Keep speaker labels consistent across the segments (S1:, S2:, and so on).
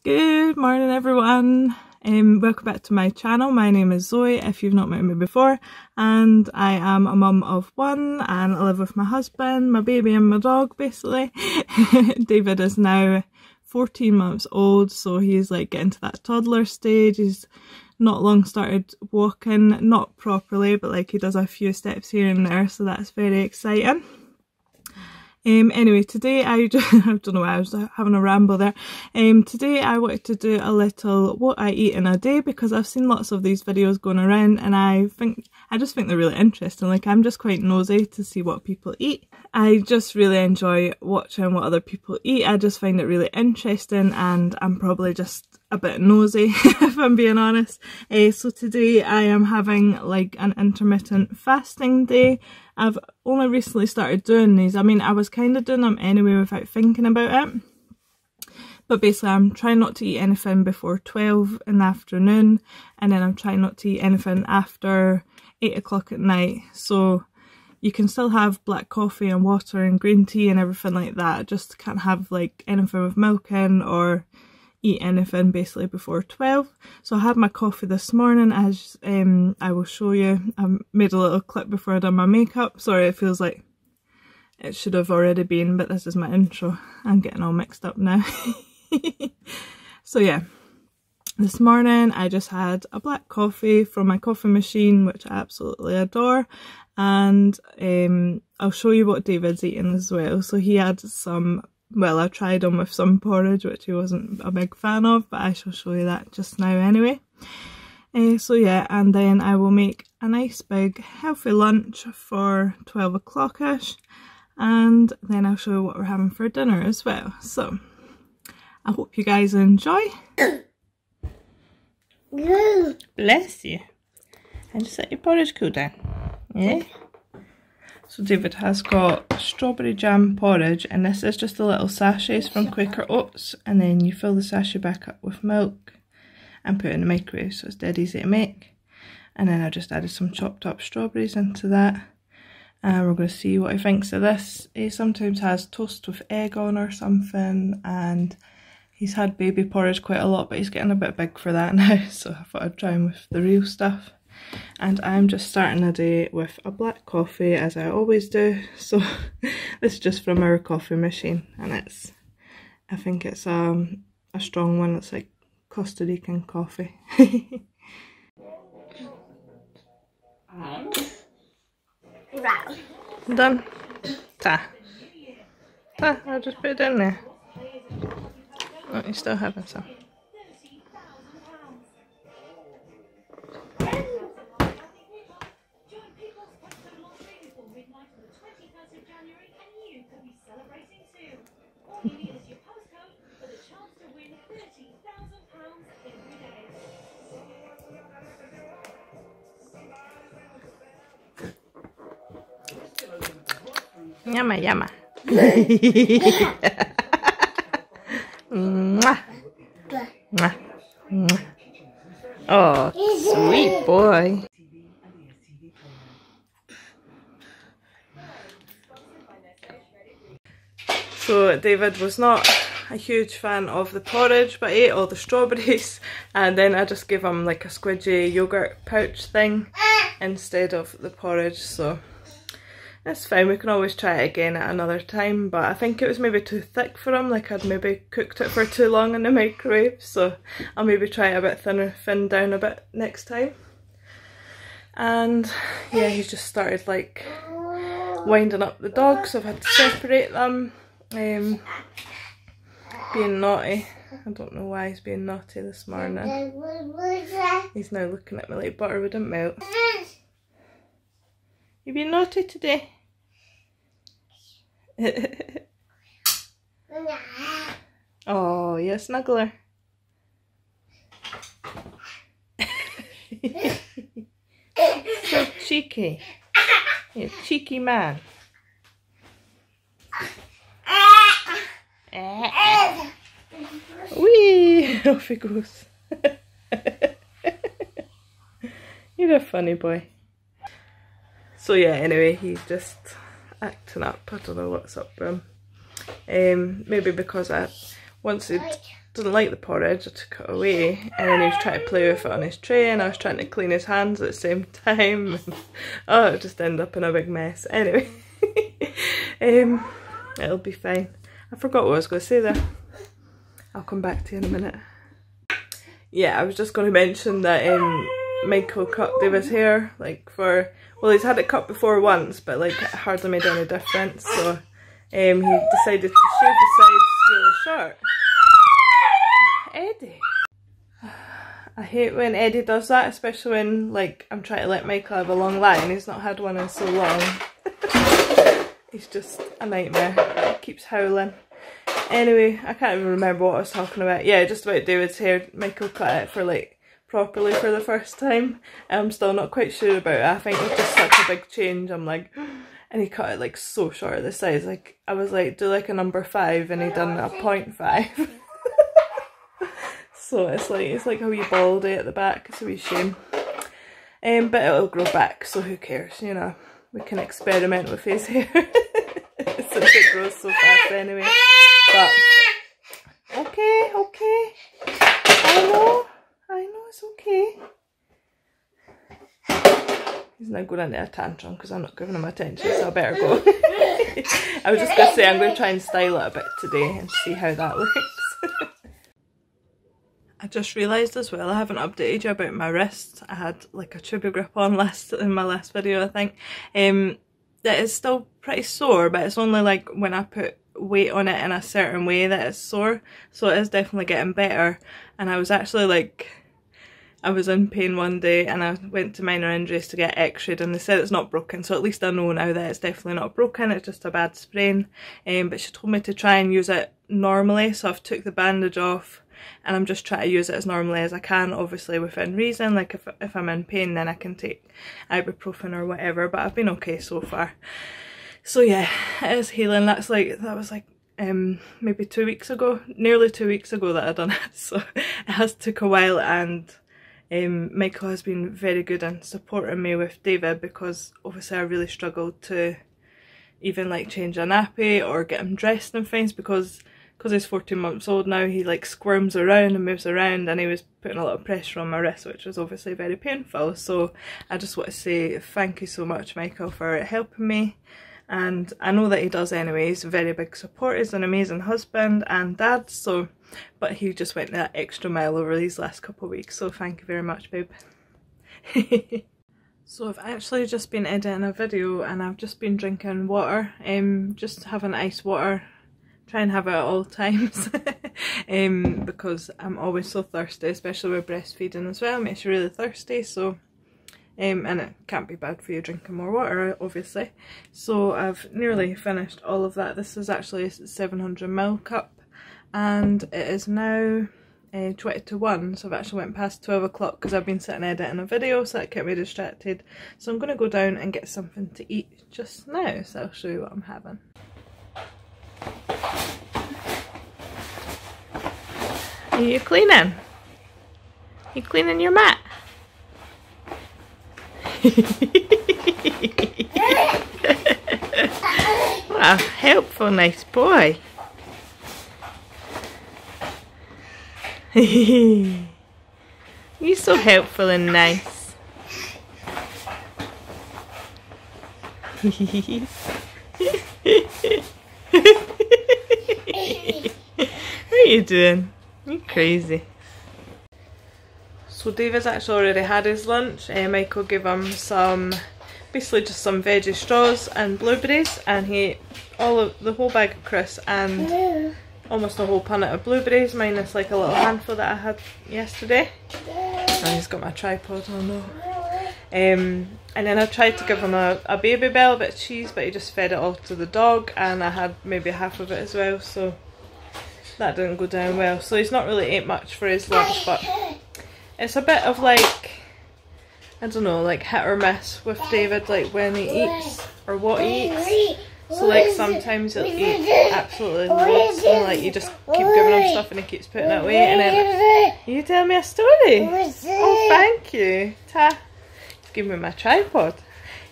S1: Good morning everyone, welcome back to my channel. My name is Zoe if you've not met me before, and I am a mum of one and I live with my husband, my baby and my dog basically. David is now 14 months old, so he's like getting to that toddler stage. He's not long started walking, not properly, but like he does a few steps here and there, so that's very exciting. Anyway, today I don't know why I was having a ramble there. Today I wanted to do a little what I eat in a day, because I've seen lots of these videos going around and I just think they're really interesting. Like, I'm just quite nosy to see what people eat. I just really enjoy watching what other people eat. I just find it really interesting, and I'm probably just a bit nosy if I'm being honest. So today I am having like an intermittent fasting day. I've only recently started doing these. I mean, I was kind of doing them anyway without thinking about it. But basically I'm trying not to eat anything before 12 in the afternoon, and then I'm trying not to eat anything after 8 o'clock at night. So you can still have black coffee and water and green tea and everything like that. Just can't have like anything with milk in or eat anything basically before 12. So I had my coffee this morning, as I will show you. I made a little clip before I done my makeup. Sorry, it feels like it should have already been, but this is my intro. I'm getting all mixed up now. So yeah, this morning I just had a black coffee from my coffee machine, which I absolutely adore, and I'll show you what David's eating as well. So he had some, well, I tried him with some porridge, which he wasn't a big fan of, but I shall show you that just now anyway. So yeah, and then I will make a nice big healthy lunch for 12 o'clock-ish, and then I'll show you what we're having for dinner as well. So I hope you guys enjoy. Bless you. And just let your porridge cool down. Yeah? So David has got strawberry jam porridge, and this is just the little sachets from Quaker Oats, and then you fill the sachet back up with milk and put it in the microwave, so it's dead easy to make. And then I just added some chopped up strawberries into that, and we're going to see what he thinks of this. He sometimes has toast with egg on or something, and he's had baby porridge quite a lot, but he's getting a bit big for that now, so I thought I'd try him with the real stuff. And I'm just starting the day with a black coffee, as I always do. So this is just from our coffee machine, and I think it's a strong one. It's like Costa Rican coffee. Done? Ta. I'll just put it in there. Oh, you're still having some. Yumma yumma. Mwah. Mwah. Mwah. Oh, sweet boy. So David was not a huge fan of the porridge, but ate all the strawberries, and then I just gave him like a squidgy yogurt pouch thing instead of the porridge, so it's fine. We can always try it again at another time, but I think it was maybe too thick for him. Like, I'd maybe cooked it for too long in the microwave, so I'll maybe try it a bit thinner, thinned down a bit next time. And yeah, he's just started like winding up the dog, so I've had to separate them. Being naughty. I don't know why he's being naughty this morning. He's now looking at me like butter wouldn't melt. You being naughty today? Oh, you're a snuggler. So cheeky. You're a cheeky man. Whee! Off he goes. You're a funny boy. So yeah, anyway, he's just acting up. I don't know what's up with him. Maybe because once he'd doesn't like the porridge. I took it away, and then he was trying to play with it on his tray, and I was trying to clean his hands at the same time. And, oh, it just ended up in a big mess. Anyway, it'll be fine. I forgot what I was going to say there. I'll come back to you in a minute. Yeah, I was just going to mention that Michael cut David's hair, like for, well, he's had it cut before once, but like it hardly made any difference, so he decided to shave the sides really short. Eddie. I hate when Eddie does that, especially when like I'm trying to let Michael have a long line. He's not had one in so long. He's just a nightmare. He keeps howling. Anyway, I can't even remember what I was talking about. Yeah, just about David's hair. Michael cut it for like properly for the first time. I'm still not quite sure about it. I think it's just such a big change. I'm like, and he cut it like so short at the sides. Like I was like, do like a number 5, and he done a 0.5. So it's like a wee baldy at the back. It's a wee shame. But it'll grow back, so who cares, you know. We can experiment with his hair since it grows so fast anyway. But okay, I know it's okay. He's now going into a tantrum because I'm not giving him attention, so I better go. I was just going to say I'm going to try and style it a bit today and see how that looks. I just realised as well, I haven't updated you about my wrist. I had like a tuba grip on in my last video, I think. That is still pretty sore, but it's only like when I put weight on it in a certain way that it's sore. So it is definitely getting better. And I was actually like, I was in pain one day and I went to minor injuries to get x-rayed, and they said it's not broken, so at least I know now that it's definitely not broken, it's just a bad sprain. But she told me to try and use it normally, so I've took the bandage off and I'm just trying to use it as normally as I can, obviously within reason. Like if I'm in pain, then I can take ibuprofen or whatever, but I've been okay so far. So yeah, it is healing. That was like maybe 2 weeks ago, nearly 2 weeks ago that I done it, so it has took a while. And Michael has been very good in supporting me with David, because obviously I really struggled to even like change a nappy or get him dressed and things, because he's 14 months old now. He like squirms around and moves around, and he was putting a lot of pressure on my wrist, which was obviously very painful. So I just want to say thank you so much, Michael, for helping me. And I know that he does anyway. He's a very big support. He's an amazing husband and dad, so, but he just went that extra mile over these last couple of weeks, so thank you very much, babe. So I've actually just been editing a video and I've just been drinking water, just having ice water. Try and have it at all times because I'm always so thirsty, especially with breastfeeding as well. It makes you really thirsty, so and it can't be bad for you drinking more water, obviously. So I've nearly finished all of that. This is actually a 700ml cup, and it is now 20 to 1, so I've actually went past 12 o'clock because I've been sitting editing a video, so that kept me distracted. So I'm going to go down and get something to eat just now, so I'll show you what I'm having. Are you cleaning? You cleaning your mat? What a helpful, nice boy. You're so helpful and nice. What are you doing? You're crazy. So David's actually already had his lunch. Michael gave him some, basically just some veggie straws and blueberries, and he ate the whole bag of crisps and almost a whole punnet of blueberries, minus like a little handful that I had yesterday. And he's got my tripod, oh no. And then I tried to give him a Baby Bell, a bit of cheese, but he just fed it all to the dog, and I had maybe half of it as well, so that didn't go down well. So he's not really ate much for his lunch, but it's a bit of like, I don't know, like hit or miss with David, like when he eats or what he eats. So like sometimes he'll eat absolutely loads, and like you just keep giving him stuff and he keeps putting it away, and then you tell me a story. Oh, thank you. Give me my tripod.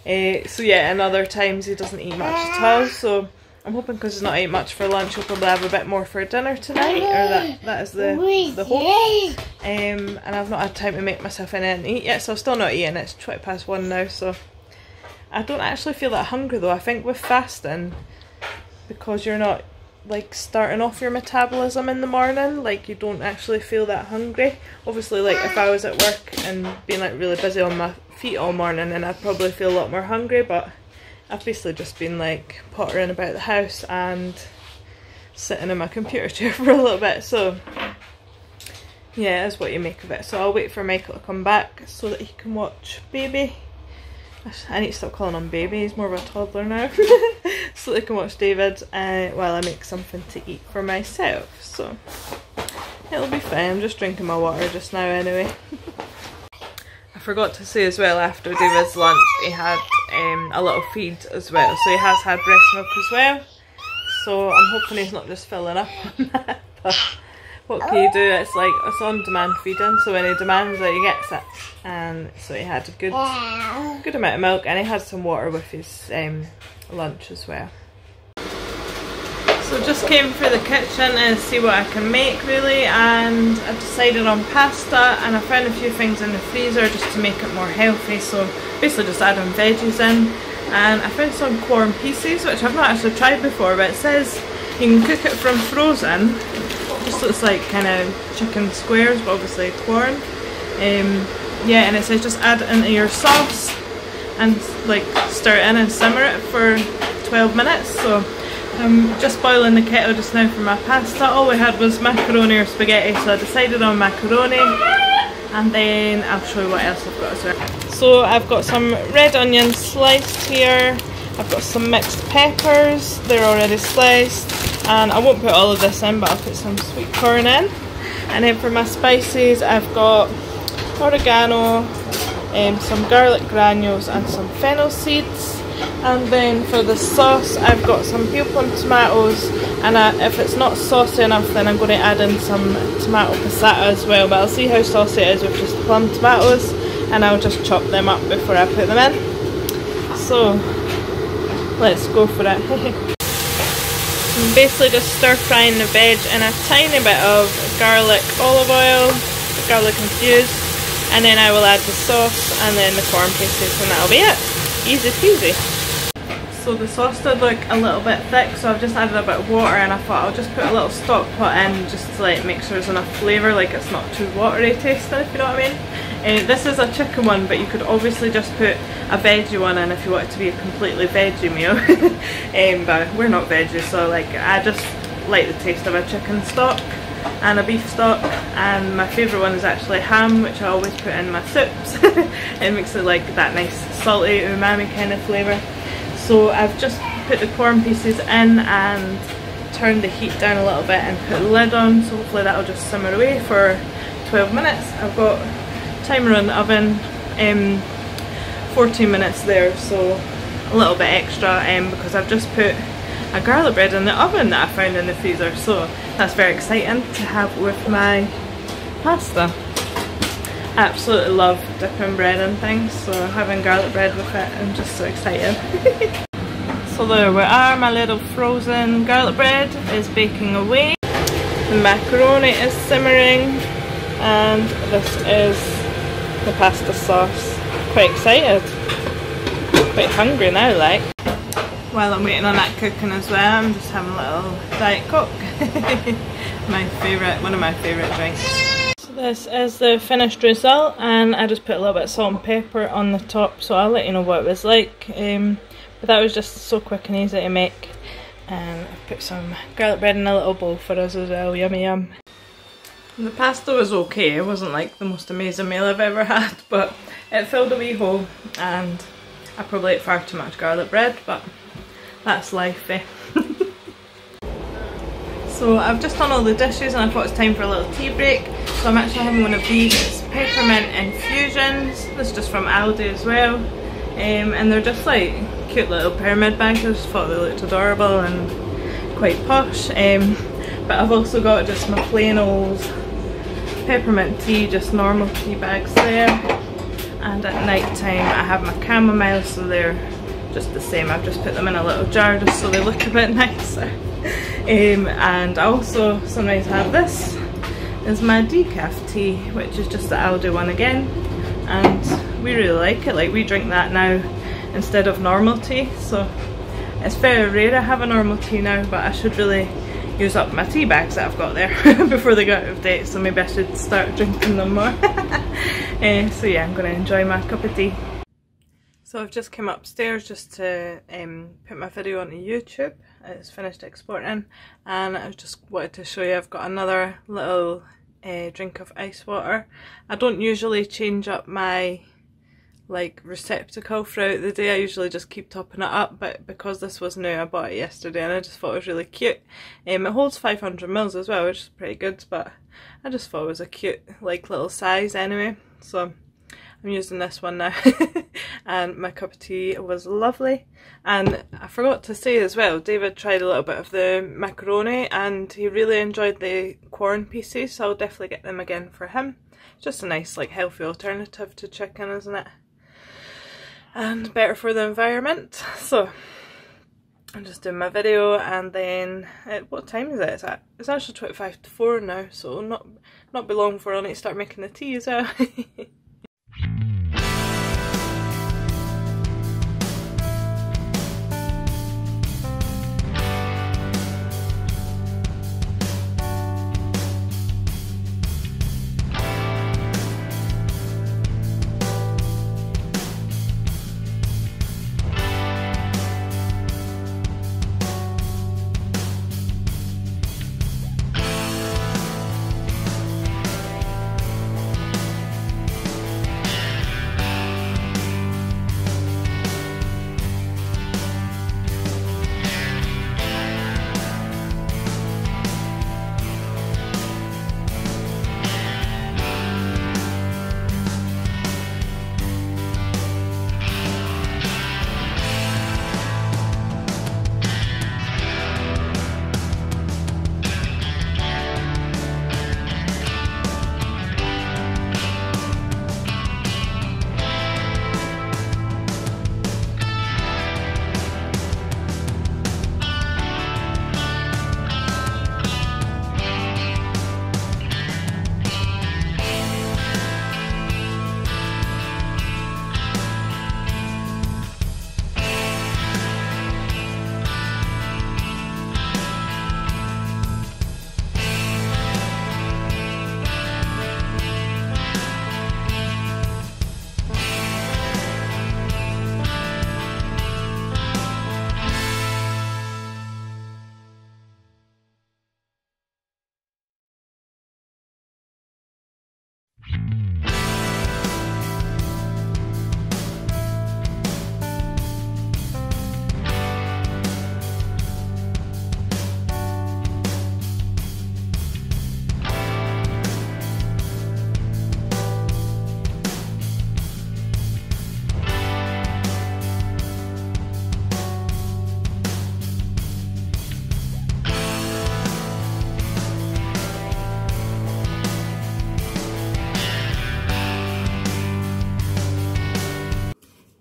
S1: So yeah, and other times he doesn't eat much at all. So I'm hoping because he's not ate much for lunch, he'll probably have a bit more for dinner tonight, or that is the hope. And I've not had time to make myself anything to eat yet, so I'm still not eating. It's 1:20 now, so I don't actually feel that hungry though. I think with fasting, because you're not like starting off your metabolism in the morning, like you don't actually feel that hungry. Obviously, like if I was at work and being like really busy on my feet all morning, then I'd probably feel a lot more hungry, but I've basically just been like pottering about the house and sitting in my computer chair for a little bit, so yeah, that's what you make of it. So I'll wait for Michael to come back so that he can watch Baby. I need to stop calling him Baby, he's more of a toddler now. So they can watch David while I make something to eat for myself. So it'll be fine. I'm just drinking my water just now anyway. I forgot to say as well, after David's lunch he had a little feed as well. So he has had breast milk as well. So I'm hoping he's not just filling up on that. But what can you do? It's like, it's on demand feeding, so when he demands it, he gets it. And so he had a good amount of milk, and he had some water with his lunch as well. So just came through the kitchen to see what I can make really, and I've decided on pasta, and I found a few things in the freezer just to make it more healthy, so basically just adding veggies in. And I found some corn pieces, which I've not actually tried before, but it says you can cook it from frozen. Just looks like kind of chicken squares, but obviously corn. Yeah, and it says just add it into your sauce and like stir it in and simmer it for 12 minutes. So I'm just boiling the kettle just now for my pasta. All we had was macaroni or spaghetti, so I decided on macaroni, and then I'll show you what else I've got as well. So I've got some red onions sliced here. I've got some mixed peppers, they're already sliced, and I won't put all of this in, but I'll put some sweet corn in. And then for my spices, I've got oregano, some garlic granules and some fennel seeds. And then for the sauce, I've got some peel plum tomatoes, and if it's not saucy enough, then I'm going to add in some tomato passata as well, but I'll see how saucy it is with just plum tomatoes, and I'll just chop them up before I put them in. So let's go for it. I'm basically just stir frying the veg in a tiny bit of garlic olive oil, garlic infused, and then I will add the sauce and then the corn pieces, and that'll be it. Easy peasy. So the sauce did look a little bit thick, so I've just added a bit of water, and I thought I'll just put a little stock pot in just to like make sure there's enough flavour, like it's not too watery tasting, if you know what I mean. This is a chicken one, but you could obviously just put a veggie one in if you want it to be a completely veggie meal. But we're not veggie, so like I just like the taste of a chicken stock and a beef stock, and my favourite one is actually ham, which I always put in my soups. It makes it like that nice salty umami kind of flavour. So I've just put the corn pieces in and turned the heat down a little bit and put the lid on, so hopefully that'll just simmer away for 12 minutes. I've got timer on the oven, 14 minutes there, so a little bit extra because I've just put a garlic bread in the oven that I found in the freezer, so that's very exciting to have with my pasta. I absolutely love dipping bread and things, so having garlic bread with it, I'm just so excited. So there we are, my little frozen garlic bread is baking away, the macaroni is simmering, and this is the pasta sauce. Quite excited, quite hungry now like. While I'm waiting on that cooking as well, I'm just having a little Diet Coke. One of my favourite drinks. So this is the finished result, and I just put a little bit of salt and pepper on the top, so I'll let you know what it was like. But that was just so quick and easy to make. And I put some garlic bread in a little bowl for us as well, yummy yum. The pasta was okay, it wasn't like the most amazing meal I've ever had, but it filled a wee hole, and I probably ate far too much garlic bread, but that's life, eh? So I've just done all the dishes and I thought it's time for a little tea break. So I'm actually having one of these, it's peppermint infusions. This is just from Aldi as well. And they're just like cute little pyramid bags. I just thought they looked adorable and quite posh. But I've also got just my plain old peppermint tea, just normal tea bags there. And at night time I have my chamomile, so they're just the same. I've just put them in a little jar just so they look a bit nicer. And I also sometimes have this is my decaf tea, which is just the Aldi one again, and we really like it. Like, we drink that now instead of normal tea, so it's very rare I have a normal tea now, but I should really use up my tea bags that I've got there before they go out of date, so maybe I should start drinking them more. So yeah, I'm going to enjoy my cup of tea. So I've just come upstairs just to put my video onto YouTube. It's finished exporting, and I just wanted to show you I've got another little drink of ice water. I don't usually change up my like receptacle throughout the day. I usually just keep topping it up, but because this was new, I bought it yesterday and I just thought it was really cute. It holds 500 ml as well, which is pretty good, but I just thought it was a cute like little size anyway, so I'm using this one now. And my cup of tea was lovely. And I forgot to say as well, David tried a little bit of the macaroni and he really enjoyed the corn pieces, so I'll definitely get them again for him. Just a nice like healthy alternative to chicken, isn't it? And better for the environment. So I'm just doing my video, and then what time is it? It's actually 25 to 4 now, so not be long before I need to start making the tea as well.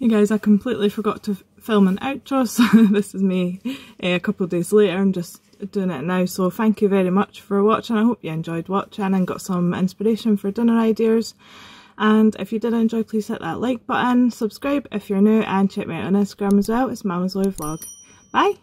S1: Hey guys, I completely forgot to film an outro, so this is me a couple of days later. I'm just doing it now, so thank you very much for watching. I hope you enjoyed watching and got some inspiration for dinner ideas. And if you did enjoy, please hit that like button, subscribe if you're new, and check me out on Instagram as well. It's Mama Zoe Vlog. Bye!